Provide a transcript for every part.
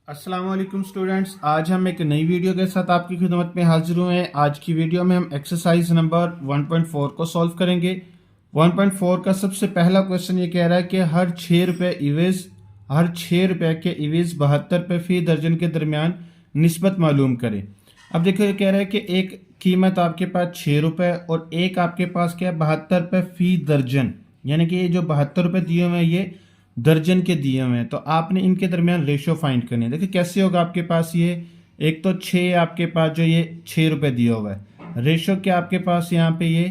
अस्सलाम वालेकुम स्टूडेंट्स, आज हम एक नई वीडियो के साथ आपकी खिदमत में हाजिर हुए हैं। आज की वीडियो में हम एक्सरसाइज नंबर 1.4 को सॉल्व करेंगे। 1.4 का सबसे पहला क्वेश्चन ये कह रहा है कि हर 6 रुपए के इवेज 72 रुपये फी दर्जन के दरमियान निस्बत मालूम करें। अब देखो ये कह रहा है कि एक कीमत आपके पास 6 रुपये और एक आपके पास क्या है 72 रुपये फी दर्जन, यानी कि ये जो 72 रुपये दिए हुए हैं ये दर्जन के दिए हुए हैं। तो आपने इनके दरमियान रेशो फाइंड करनी है। देखिए कैसे होगा आपके पास ये एक तो 6 आपके पास जो ये 6 रुपये दिया हुआ है, रेशो क्या आपके पास यहाँ पे ये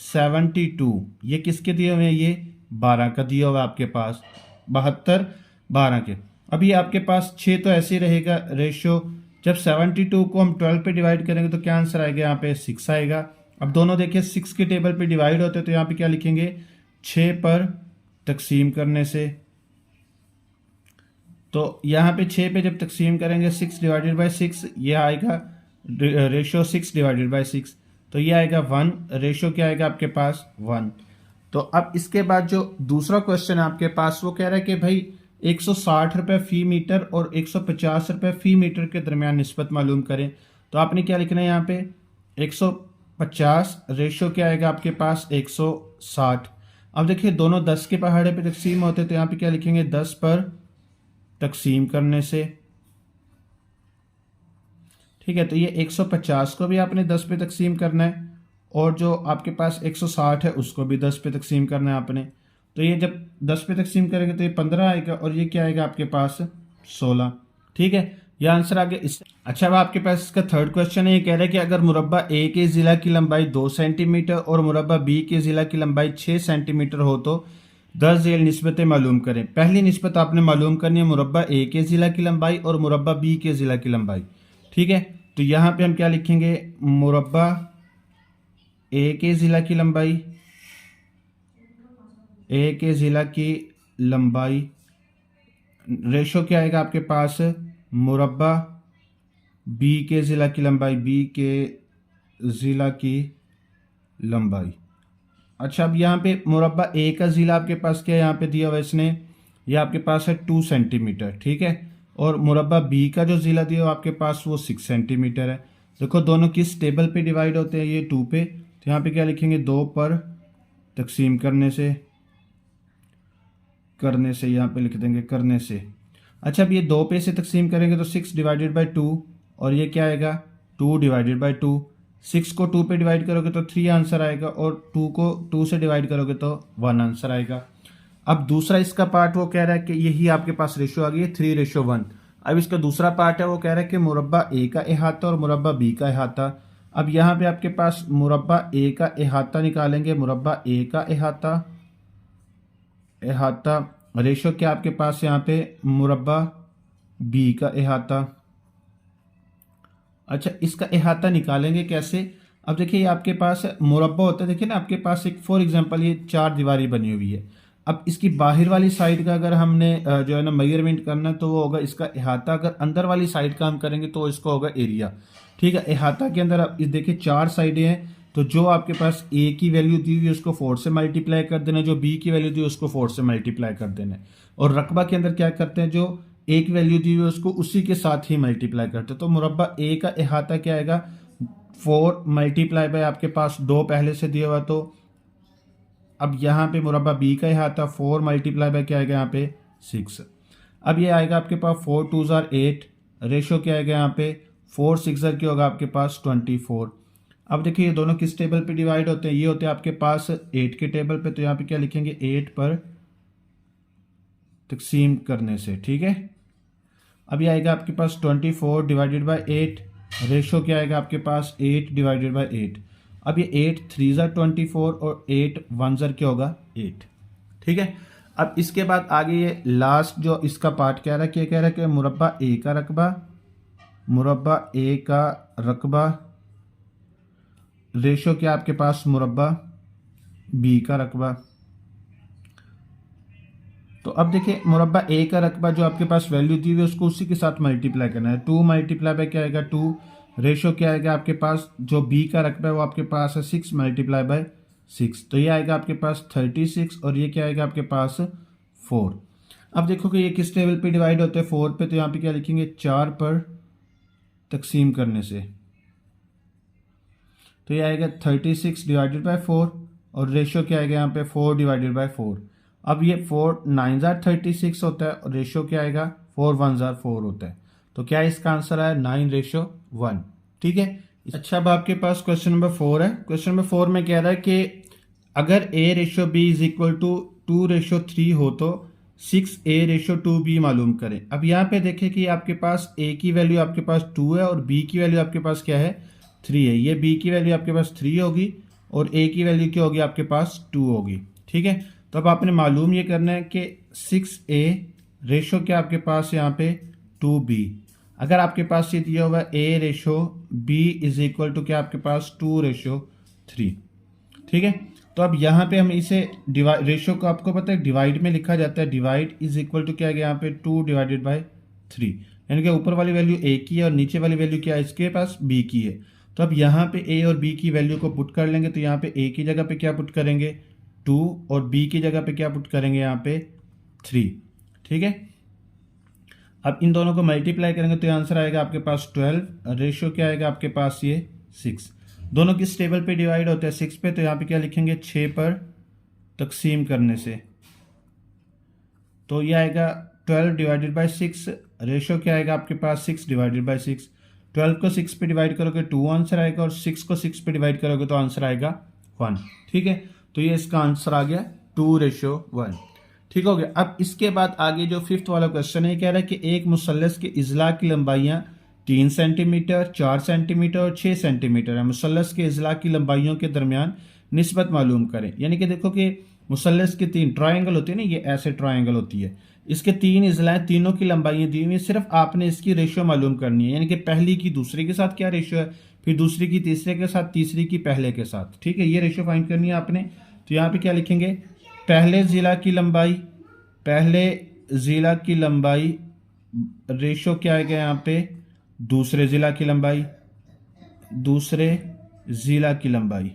72, ये किसके दिए हुए हैं ये 12 का दिया हुआ है आपके पास, 72 12 के। अब ये आपके पास 6 तो ऐसे ही रहेगा रेशो। जब 72 को हम 12 पे डिवाइड करेंगे तो क्या आंसर आएगा यहाँ पे 6 आएगा। अब दोनों देखिए 6 के टेबल पे डिवाइड होते हैं तो यहाँ पे क्या लिखेंगे 6 पर तकसीम करने से। तो यहाँ पे 6 पे जब तकसीम करेंगे 6 डिवाइडेड बाई 6 ये आएगा रेशो 6 डिवाइडेड बाई 6, तो ये आएगा 1, रेशो क्या आएगा आपके पास 1। तो अब इसके बाद जो दूसरा क्वेश्चन है आपके पास वो कह रहा है कि भाई 160 रुपये फी मीटर और 150 रुपये फी मीटर के दरमियान निस्बत मालूम करें। तो आपने क्या लिखना है यहाँ पे 150, रेशो क्या आएगा आपके पास 160। अब देखिए दोनों 10 के पहाड़े पे तकसीम होते तो यहाँ पे क्या लिखेंगे 10 पर तकसीम करने से। ठीक है, तो ये 150 को भी आपने 10 पे तकसीम करना है और जो आपके पास 160 है उसको भी 10 पे तकसीम करना है आपने। तो ये जब 10 पे तकसीम करेंगे तो ये 15 आएगा और ये क्या आएगा आपके पास 16। ठीक है, ये आंसर आ गया इस। अच्छा, अब आपके पास इसका थर्ड क्वेश्चन है। ये कह रहा है कि अगर मुरब्बा ए के ज़िला की लंबाई 2 सेंटीमीटर और मुरब्बा बी के ज़िला की लंबाई 6 सेंटीमीटर हो तो 10 झेल निस्बतें मालूम करें। पहली निस्बत आपने मालूम करनी है मुरब्बा ए के ज़िला की लंबाई और मुरब्बा बी के ज़िला की लंबाई। ठीक है, तो यहाँ पे हम क्या लिखेंगे मुरब्बा ए के ज़िला की लंबाई, ए के ज़िला की लंबाई रेशो क्या आएगा आपके पास मुरब्बा बी के ज़िला की लंबाई, बी के ज़िला की लंबाई। अच्छा, अब यहाँ पे मुरब्बा ए का ज़िला आपके पास क्या है यहाँ पे दिया हुआ है इसने, ये आपके पास है 2 सेंटीमीटर। ठीक है, और मुरब्बा बी का जो ज़िला दिया हुआ आपके पास वो 6 सेंटीमीटर है। देखो दोनों किस टेबल पे डिवाइड होते हैं, ये 2 पे, तो यहाँ पे क्या लिखेंगे 2 पर तकसीम करने से यहाँ पे लिख देंगे करने से। अच्छा, अब ये 2 पे से तकसीम करेंगे तो 6 डिवाइडेड बाई 2 और ये क्या आएगा 2 डिवाइडेड बाई 2। 6 को 2 पे डिवाइड करोगे तो 3 आंसर आएगा और 2 को 2 से डिवाइड करोगे तो 1 आंसर आएगा। अब दूसरा इसका पार्ट वो कह रहा है कि यही आपके पास रेशो आ गई है 3:1। अब इसका दूसरा पार्ट है वो कह रहा है कि मुरब्बा ए का अहाता और मुरब्बा बी का अहाता। अब यहाँ पे आपके पास मुरब्बा ए का अहाता निकालेंगे, मुरब्बा ए का अहाता रेशो क्या आपके पास यहाँ पे मुरब्बा बी का अहाता। अच्छा, इसका अहाता निकालेंगे कैसे। अब देखिए ये आपके पास मुरब्बा होता है, देखिए ना आपके पास एक फॉर एग्जांपल ये 4 दीवारी बनी हुई है। अब इसकी बाहर वाली साइड का अगर हमने जो है ना मेजरमेंट करना तो वो होगा इसका अहाता। अगर अंदर वाली साइड का हम करेंगे तो इसको होगा एरिया। ठीक है, अहाता के अंदर आप इस देखिए 4 साइडें हैं, तो जो आपके पास ए की वैल्यू दी हुई है उसको 4 से मल्टीप्लाई कर देना, जो बी की वैल्यू दी है उसको 4 से मल्टीप्लाई कर देना। और रकबा के अंदर क्या करते हैं, जो एक वैल्यू दी हुई है उसको उसी के साथ ही मल्टीप्लाई करते हैं। तो मुरब्बा ए का अहाता क्या आएगा 4 मल्टीप्लाई बाय आपके पास 2 पहले से दिया हुआ। तो अब यहाँ पे मुरब्बा बी का अहाता 4 मल्टीप्लाई बाय क्या आएगा यहाँ पे 6। अब ये आएगा आपके पास 4 2 ज़ार 8, रेशो क्या आएगा यहाँ पे 4 6 ज़ार क्या होगा आपके पास 24। अब देखिए ये दोनों किस टेबल पे डिवाइड होते हैं, ये होते हैं आपके पास 8 के टेबल पे, तो यहाँ पे क्या लिखेंगे 8 पर तकसीम करने से। ठीक है, अब ये आएगा आपके पास 24 डिवाइडेड बाय 8, रेशो क्या आएगा आपके पास 8 डिवाइडेड बाय 8। अब ये 8 3 ज़ार 24 और 8 1 ज़ार क्या होगा 8। ठीक है, अब इसके बाद आगे ये लास्ट जो इसका पार्ट कह रहा है क्या कह रहा है कि मुरब्बा ए का रकबा, मुरब्बा ए का रकबा रेशो क्या आपके पास मुरब्बा बी का रकबा। तो अब देखिए मुरब्बा ए का रकबा जो आपके पास वैल्यू दी हुई है उसको उसी के साथ मल्टीप्लाई करना है। 2 मल्टीप्लाई बाय क्या आएगा 2, रेशो क्या आएगा आपके पास जो बी का रकबा है वो आपके पास है 6 मल्टीप्लाई बाय 6, तो ये आएगा आपके पास 36 और ये क्या आएगा आपके पास 4। अब देखो कि ये किस टेबल पे डिवाइड होते हैं, 4 पे, तो यहाँ पे क्या लिखेंगे 4 पर तकसीम करने से, तो ये आएगा 36 डिवाइडेड बाय 4 और रेशो क्या आएगा यहाँ पे 4 डिवाइडेड बाय 4। अब ये 4 9 जार 36 होता है और रेशो क्या आएगा 4 1 जार 4 होता है, तो क्या इसका आंसर आया 9:1। ठीक है। अच्छा, अब आपके पास क्वेश्चन नंबर 4 है। क्वेश्चन नंबर 4 में कह रहा है कि अगर A/B इज इक्वल टू 2:3 हो तो 6A/2B मालूम करें। अब यहाँ पे देखें कि आपके पास A की वैल्यू आपके पास 2 है और B की वैल्यू आपके पास क्या है 3 है। ये B की वैल्यू आपके पास 3 होगी और A की वैल्यू क्या होगी आपके पास 2 होगी। ठीक है, तो अब आपने मालूम ये करना है कि 6A रेशो क्या आपके पास यहाँ पे 2B। अगर आपके पास ये दिया हुआ A/B इज इक्वल टू क्या आपके पास 2:3। ठीक है, तो अब यहाँ पे हम इसे डिवाइड, रेशो को आपको पता है डिवाइड में लिखा जाता है, डिवाइड इज इक्वल टू क्या है यहाँ पे 2/3, यानी कि ऊपर वाली वैल्यू A की है और नीचे वाली वैल्यू क्या है इसके पास B की है। तो अब यहाँ पे A और B की वैल्यू को पुट कर लेंगे, तो यहाँ पे A की जगह पे क्या पुट करेंगे 2 और B की जगह पे क्या पुट करेंगे यहाँ पे 3। ठीक है, अब इन दोनों को मल्टीप्लाई करेंगे तो आंसर आएगा आपके पास 12। रेशियो क्या आएगा आपके पास ये 6। दोनों किस टेबल पे डिवाइड होते हैं 6 पे, तो यहाँ पे क्या लिखेंगे 6 पर तकसीम करने से, तो ये आएगा 12 डिवाइडेड बाय 6। रेशियो क्या आएगा आपके पास 6 डिवाइडेड बाय 6। 12 को 6 पे डिवाइड करोगे 2 आंसर आएगा और 6 को 6 पे डिवाइड करोगे तो आंसर आएगा 1। ठीक है, तो ये इसका आंसर आ गया 2:1। ठीक हो गया। अब इसके बाद आगे जो 5th वाला क्वेश्चन है, कह रहा है कि एक मुसल्लस के इजला की लंबाइयां 3 सेंटीमीटर, 4 सेंटीमीटर और 6 सेंटीमीटर है। मुसल्लस के इजला की लंबाइयों के दरमियान निस्बत मालूम करें। यानी कि देखो कि मुसल्लस के 3 ट्रायंगल होती है ना, ये ऐसे ट्रायंगल होती है, इसके 3 इजलाएं, तीनों की लंबाइयां दी हुई है, सिर्फ आपने इसकी रेशियो मालूम करनी है। यानी कि पहली की दूसरे के साथ क्या रेशियो है, फिर दूसरी की तीसरे के साथ, तीसरी की पहले के साथ। ठीक है, ये रेशियो फाइंड करनी है आपने। तो यहाँ पे क्या लिखेंगे, पहले जिला की लंबाई, पहले जिला की लंबाई रेशो क्या आएगा यहाँ पे दूसरे जिला की लंबाई, दूसरे जिला की लंबाई।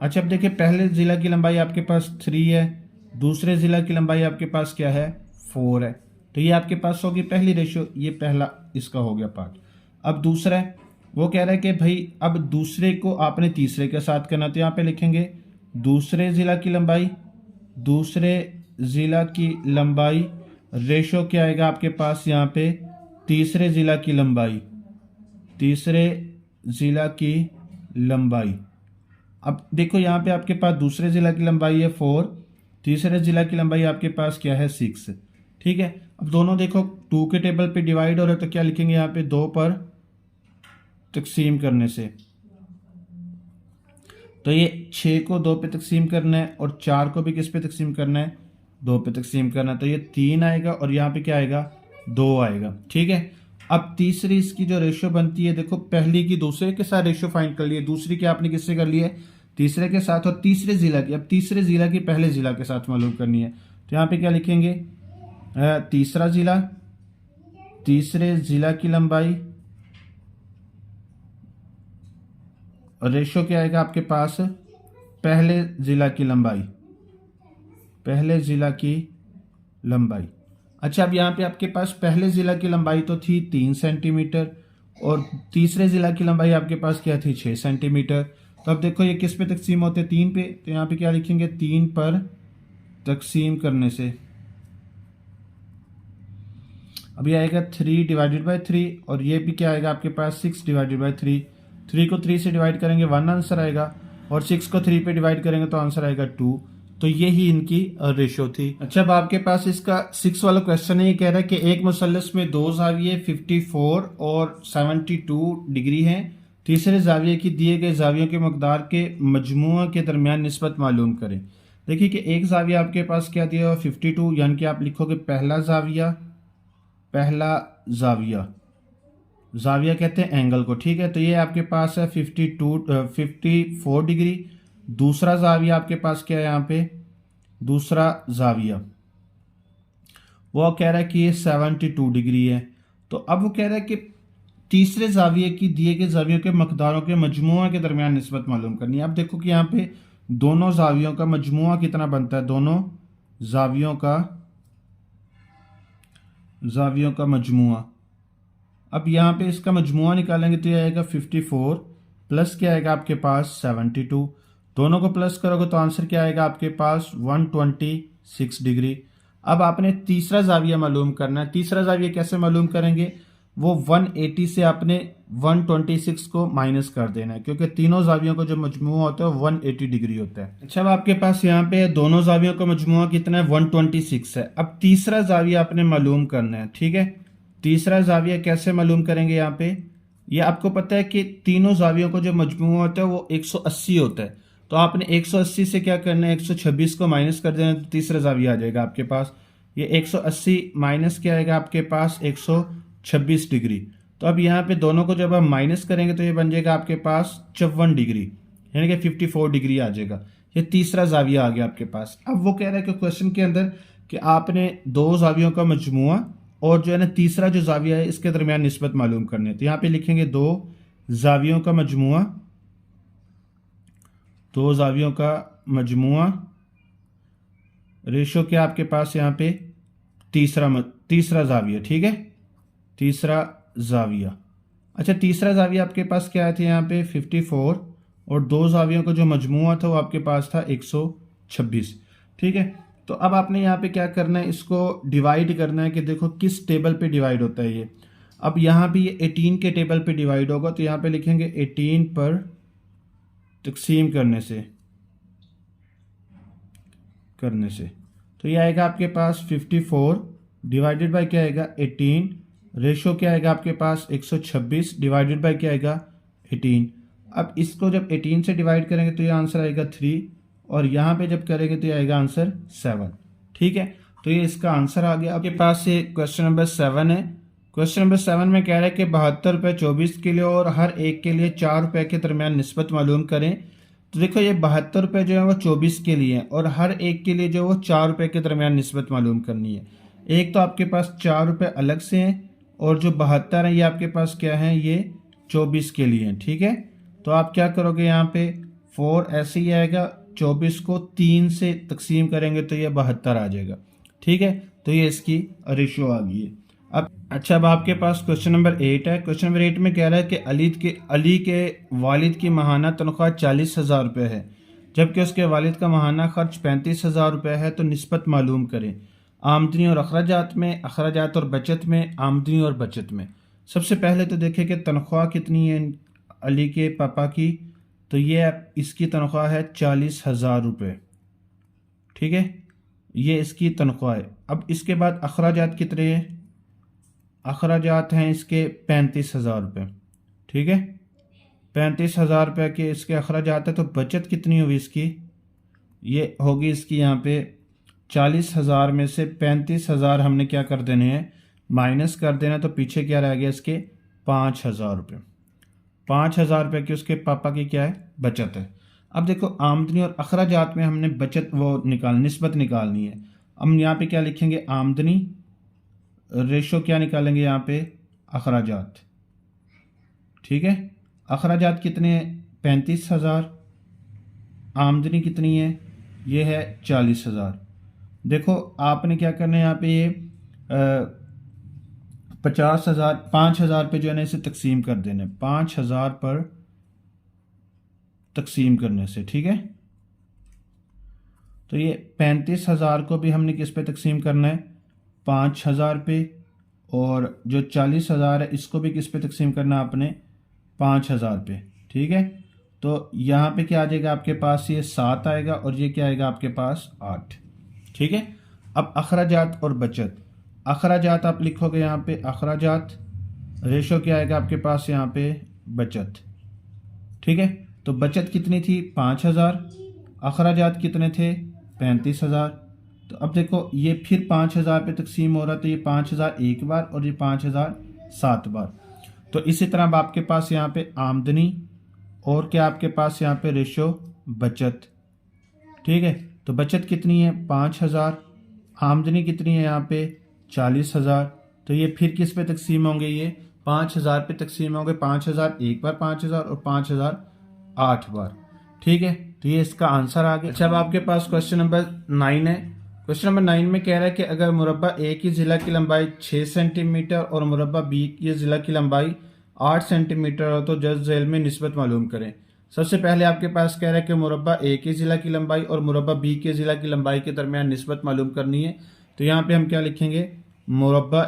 अच्छा, अब देखिए पहले जिला की लंबाई आपके पास 3 है, दूसरे जिला की लंबाई आपके पास क्या है 4 है, तो ये आपके पास होगी पहली रेशो, ये पहला इसका हो गया पार्ट। अब दूसरा है, वो कह रहा है कि भाई अब दूसरे को आपने तीसरे के साथ करना, तो यहाँ पे लिखेंगे दूसरे जिला की लंबाई, दूसरे जिला की लंबाई रेशो क्या आएगा आपके पास यहाँ पे तीसरे जिला की लंबाई, तीसरे जिला की लंबाई। अब देखो यहाँ पे आपके पास दूसरे जिला की लंबाई है 4, तीसरे जिला की लंबाई आपके पास क्या है 6। ठीक है, अब दोनों देखो 2 के टेबल पे डिवाइड हो रहे, तो क्या लिखेंगे यहाँ पे 2 पर तकसीम करने से, तो ये 6 को 2 पे तकसीम करना है और 4 को भी किस पे तकसीम करना है 2 पे तकसीम करना है, तो ये 3 आएगा और यहाँ पे क्या आएगा 2 आएगा। ठीक है, अब तीसरी इसकी जो रेशियो बनती है, देखो पहली की दूसरे के साथ रेशियो फाइंड कर लिए, दूसरी की आपने किससे कर ली है तीसरे के साथ, और तीसरे जिला की, अब तीसरे जिला की पहले जिला के साथ मालूम करनी है, तो यहाँ पे क्या लिखेंगे तीसरा जिला, तीसरे जिला की लंबाई और रेशो क्या आएगा आपके पास पहले जिला की लंबाई, पहले जिला की लंबाई। अच्छा, अब यहाँ पे आपके पास पहले जिला की लंबाई तो थी 3 सेंटीमीटर और तीसरे जिला की लंबाई आपके पास क्या थी 6 सेंटीमीटर। तो अब देखो ये किस पे तकसीम होते हैं 3 पे, तो यहाँ पे क्या लिखेंगे 3 पर तकसीम करने से, अब ये आएगा 3 डिवाइडेड बाई 3 और ये भी क्या आएगा आपके पास 6 डिवाइडेड बाई 3। 3 को 3 से डिवाइड करेंगे 1 आंसर आएगा और 6 को 3 पे डिवाइड करेंगे तो आंसर आएगा 2। तो ये ही इनकी रेशो थी। अच्छा, अब आपके पास इसका 6 वाला क्वेश्चन है, ये कह रहा है कि एक मुसल्लस में 2 जाविये 54 और 72 डिग्री हैं, तीसरे जाविये की दिए गए जावियों के मकदार के मजमुआ के दरमियान निस्बत मालूम करें। देखिए कि एक जाविया आपके पास क्या दिया हुआ 52, यानी कि आप लिखोगे पहला जाविया, पहला जाविया, जाविया कहते हैं एंगल को। ठीक है, तो ये आपके पास है 54 डिग्री। दूसरा जाविया आपके पास क्या है यहाँ पे दूसरा जाविया, वो कह रहा है कि ये 72 डिग्री है। तो अब वो कह रहा है कि तीसरे जाविये की दिए गए जावियों के मकदारों के मजमुआ के दरमियान निस्बत मालूम करनी है। अब देखो कि यहाँ पे दोनों जावियों का मजमुआ कितना बनता है, दोनों जावियों का मजमुआ। अब यहाँ पे इसका मजमुआ निकालेंगे तो ये आएगा 54 प्लस क्या आएगा आपके पास 72। दोनों को प्लस करोगे तो आंसर क्या आएगा आपके पास 126 डिग्री। अब आपने तीसरा जाविया मालूम करना है। तीसरा जाविया कैसे मालूम करेंगे, वो 180 से आपने 126 को माइनस कर देना है, क्योंकि तीनों जावियों का जो मजमुआ होता है वो 180 डिग्री होता है। अच्छा, अब आपके पास यहाँ पे दोनों जावियों का मजमुआ कितना है 126 है। अब तीसरा जाविया आपने मालूम करना है, ठीक है। तीसरा जाविया कैसे मालूम करेंगे, यहाँ पे ये आपको पता है कि तीनों जावियों का जो मजमुआ होता है वो 180 होता है, तो आपने 180 से क्या करना है 126 को माइनस कर देना, तो तीसरा जाविया आ जाएगा आपके पास। ये 180 माइनस क्या आएगा आपके पास 126 डिग्री। तो अब यहाँ पे दोनों को जब हम माइनस करेंगे तो ये बन जाएगा आपके पास 54 डिग्री, यानी कि 54 डिग्री आ जाएगा। ये तीसरा जाविया आ गया आपके पास। अब वो कह रहा है कि क्वेश्चन के अंदर कि आपने दो जावियों का मजमुआ और जो है ना तीसरा जो जाविया है इसके दरमियान निस्बत मालूम करनी है। तो यहाँ पे लिखेंगे दो जावियों का मजमुआ, दो जावियों का मजमुआ रेशो क्या आपके पास यहाँ पे तीसरा जाविया, ठीक है, तीसरा जाविया। अच्छा, तीसरा जाविया आपके पास क्या थे यहाँ पे 54 और दो जावियों का जो मजमुआ था वो आपके पास था 126, ठीक है। तो अब आपने यहाँ पे क्या करना है, इसको डिवाइड करना है कि देखो किस टेबल पे डिवाइड होता है ये। अब यहाँ पे ये 18 के टेबल पे डिवाइड होगा, तो यहाँ पे लिखेंगे 18 पर तकसीम करने से तो ये आएगा आपके पास 54 डिवाइडेड बाय क्या आएगा 18, रेशो क्या आएगा आपके पास 126 डिवाइडेड बाय क्या आएगा 18। अब इसको जब 18 से डिवाइड करेंगे तो ये आंसर आएगा 3 और यहाँ पे जब करेंगे तो ये आएगा आंसर 7, ठीक है। तो ये इसका आंसर आ गया आपके पास। ये क्वेश्चन नंबर 7 है। क्वेश्चन नंबर 7 में कह रहा है कि 72 रुपये 24 के लिए और हर एक के लिए 4 रुपये के दरमियान निस्बत मालूम करें। तो देखो ये 72 रुपये जो है वो 24 के लिए है और हर एक के लिए जो वो 4 रुपये के दरमियान निस्बत मालूम करनी है। एक तो आपके पास 4 रुपये अलग से हैं और जो 72 है ये आपके पास क्या है, ये 24 के लिए हैं, ठीक है। तो आप क्या करोगे, यहाँ पे 4 ऐसे ही आएगा, 24 को 3 से तकसीम करेंगे तो ये 72 आ जाएगा, ठीक है। तो ये इसकी रेशो आ गई है। अब आपके पास क्वेश्चन नंबर 8 है। क्वेश्चन नंबर 8 में कह रहा है कि अली के वालिद की माहाना तनख्वाह 40,000 रुपये है, जबकि उसके वालिद का माहाना खर्च 35,000 रुपये है। तो निस्बत मालूम करें आमदनी और अखराजात में, अखराजात और बचत में, आमदनी और बचत में। सबसे पहले तो देखें कि तनख्वाह कितनी है अली के पापा की, तो ये इसकी तनख्वाह है 40,000 रुपये, ठीक है, ये इसकी तनख्वाह है। अब इसके बाद अखराजात कितने हैं, अखराजात हैं इसके 35,000 रुपये, ठीक है, 35,000 रुपये के इसके अखराजात है। तो बचत कितनी होगी इसकी, ये होगी इसकी यहाँ पे 40,000 में से 35,000 हमने क्या कर देने हैं, माइनस कर देना। तो पीछे क्या रह गया इसके 5,000 रुपये। 5,000 रुपये की उसके पापा की क्या है, बचत है। अब देखो आमदनी और अखराजात में हमने बचत निस्बत निकालनी है। हम यहाँ पे क्या लिखेंगे, आमदनी रेशो क्या निकालेंगे यहाँ पे अखराजात, ठीक है। अखराजात कितने हैं 35,000, आमदनी कितनी है, ये है 40,000। देखो आपने क्या करना है यहाँ पे ये 5,000 पे जो है ना इसे तकसीम कर देना है, 5,000 पर तकसीम करने से, ठीक है। तो ये 35,000 को भी हमने किस पे तकसीम करना है, 5,000 पे, और जो 40,000 है इसको भी किस पे तकसीम करना है आपने 5,000 पे, ठीक है। तो यहाँ पे क्या आ जाएगा आपके पास, ये 7 आएगा और ये क्या आएगा आपके पास 8, ठीक है। अब अखराजात और बचत, अखराजात आप लिखोगे यहाँ पे अखराजात, रेशो क्या आएगा आपके पास यहाँ पे बचत, ठीक है। तो बचत कितनी थी 5,000, अखराजात कितने थे 35,000। तो अब देखो ये फिर 5,000 पे तकसीम हो रहा है, तो ये 5,000 एक बार और ये 5,000 7 बार। तो इसी तरह अब आपके पास यहाँ पे आमदनी और क्या आपके पास यहाँ पे रेशो बचत, ठीक है। तो बचत कितनी है 5,000, आमदनी कितनी है यहाँ पे 40,000। तो ये फिर किस पे तकसीम होंगे, ये 5,000 पे तकसीम होंगे, 5,000 एक बार 5,000 और 5,000 8 बार, ठीक है। तो ये इसका आंसर आ गया। अच्छा, अब आपके पास क्वेश्चन नंबर 9 है। क्वेश्चन नंबर 9 में कह रहा है कि अगर मुरब्बा ए की ज़िला की लंबाई 6 सेंटीमीटर और मुरब्बा बी की ज़िला की लंबाई 8 सेंटीमीटर हो तो जज झेल में निस्बत मालूम करें। सबसे पहले आपके पास कह रहा है कि मुरब्बा ए की ज़िला की लंबाई और मुरब्बा बी के ज़िला की लंबाई के दरमियान निस्बत मालूम करनी है। तो यहाँ पे हम क्या लिखेंगे, मुरब्बा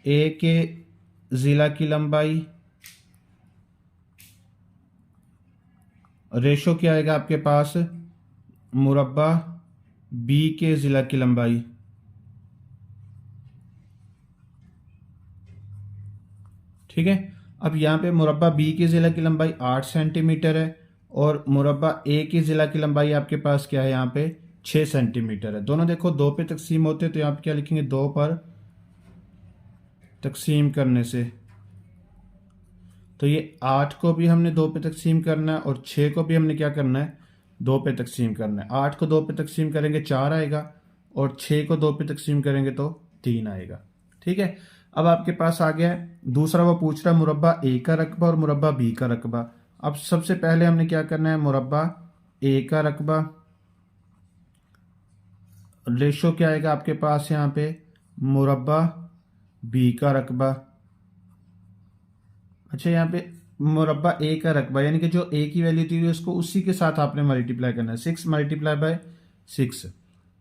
ए के ज़िला की लंबाई रेशो क्या आएगा आपके पास मुरब्बा बी के ज़िला की लंबाई। ठीक है, अब यहाँ पे मुरब्बा बी की ज़िला की लंबाई 8 सेंटीमीटर है और मुरब्बा ए की ज़िला की लंबाई आपके पास क्या है यहाँ पे 6 सेंटीमीटर है। दोनों देखो 2 पे तकसीम होते हैं तो यहाँ पे क्या लिखेंगे, 2 पर तकसीम करने से तो ये 8 को भी हमने 2 पे तकसीम करना है और 6 को भी हमने क्या करना है, 2 पे तकसीम करना है। 8 को 2 पे तकसीम करेंगे 4 आएगा और 6 को 2 पे तकसीम करेंगे तो 3 आएगा। ठीक है, अब आपके पास आ गया है दूसरा, वो पूछ रहा है मुरब्बा ए का रकबा और मुरब्बा बी का रकबा। अब सबसे पहले हमने क्या करना है, मुरब्बा ए का रकबा रेशो क्या आएगा आपके पास यहाँ पे मुरब्बा बी का रकबा। अच्छा, यहाँ पे मुरब्बा ए का रकबा यानी कि जो ए की वैल्यू थी उसको उसी के साथ आपने मल्टीप्लाई करना है, 6 मल्टीप्लाई बाय 6।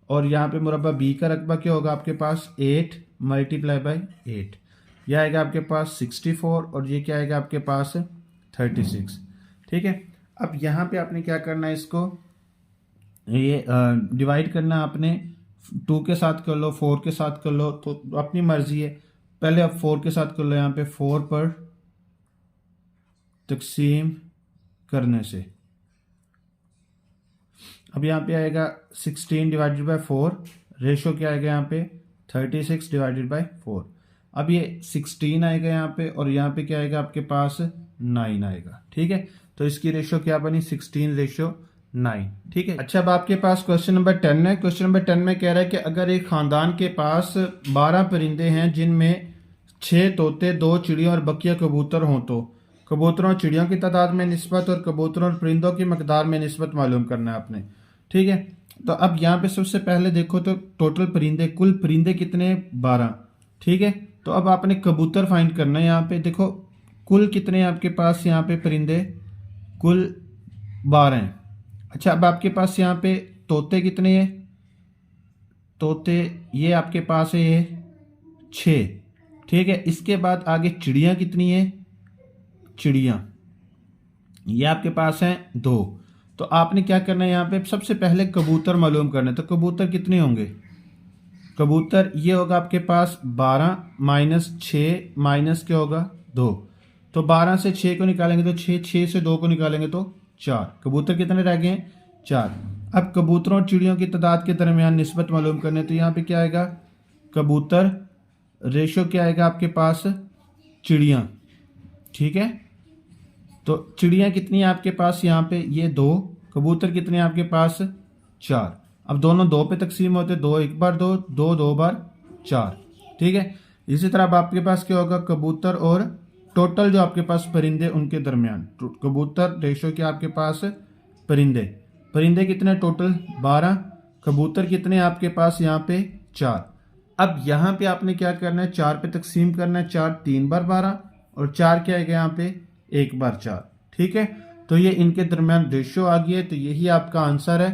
और यहाँ पे मुरब्बा बी का रकबा क्या होगा आपके पास 8 मल्टीप्लाई बाय 8, यह आएगा आपके पास 64 और ये क्या आएगा आपके पास 36। ठीक है, अब यहाँ पे आपने क्या करना है, इसको ये डिवाइड करना आपने 2 के साथ कर लो, 4 के साथ कर लो, तो अपनी मर्जी है। पहले आप 4 के साथ कर लो, यहाँ पे 4 पर तकसीम करने से अब यहाँ पे आएगा 16 डिवाइडेड बाय 4, रेशो क्या आएगा यहाँ पे 36 डिवाइडेड बाय 4। अब ये 16 आएगा यहाँ पे और यहाँ पे क्या आएगा आपके पास 9 आएगा। ठीक है, तो इसकी रेशो क्या बनी 16:9। ठीक है, अच्छा अब आपके पास क्वेश्चन नंबर 10 है। क्वेश्चन नंबर 10 में कह रहा है कि अगर एक खानदान के पास 12 परिंदे हैं जिनमें 6 तोते, 2 चिड़ियों और बकिया कबूतर हों तो कबूतरों और चिड़ियों की तादाद में निस्बत और कबूतरों और परिंदों की मकदार में निस्बत मालूम करना है आपने। ठीक है, तो अब यहाँ पे सबसे पहले देखो तो टोटल परिंदे, कुल परिंदे कितने 12। ठीक है, तो अब आपने कबूतर फाइंड करना है। यहाँ पे देखो कुल कितने आपके पास यहाँ पे परिंदे, कुल 12 हैं। अच्छा, अब आपके पास यहाँ पे तोते कितने हैं, तोते ये आपके पास है ये 6। ठीक है, इसके बाद आगे चिड़ियाँ कितनी है, चिड़ियाँ ये आपके पास हैं 2। तो आपने क्या करना है, यहाँ पे सबसे पहले कबूतर मालूम करना है। तो कबूतर कितने होंगे, कबूतर ये होगा आपके पास 12 माइनस 6 माइनस क्या होगा 2। तो 12 से 6 को निकालेंगे तो 6, 6 से 2 को निकालेंगे तो 4। कबूतर कितने रह गए हैं 4। अब कबूतरों और चिड़ियों की तादाद के दरमियान निस्बत मालूम करने, तो यहाँ पे क्या आएगा कबूतर रेशो क्या आएगा आपके पास चिड़ियाँ। ठीक है, तो चिड़ियाँ कितनी है आपके पास यहाँ पे ये 2, कबूतर कितने हैं आपके पास 4। अब दोनों 2 पे तकसीम होते, 2 एक बार 2, 2 2 बार 4। ठीक है, इसी तरह अब आपके पास क्या होगा कबूतर और टोटल जो आपके पास परिंदे उनके दरमियान, कबूतर रेशो क्या आपके पास परिंदे, परिंदे कितने टोटल 12, कबूतर कितने आपके पास यहाँ पे 4। अब यहाँ पे आपने क्या करना है 4 पे तकसीम करना है, 4 3 बार 12 और 4 क्या आएगा यहाँ पे 1 बार 4। ठीक है, तो ये इनके दरमियान रेशियो आ गई है, तो यही आपका आंसर है।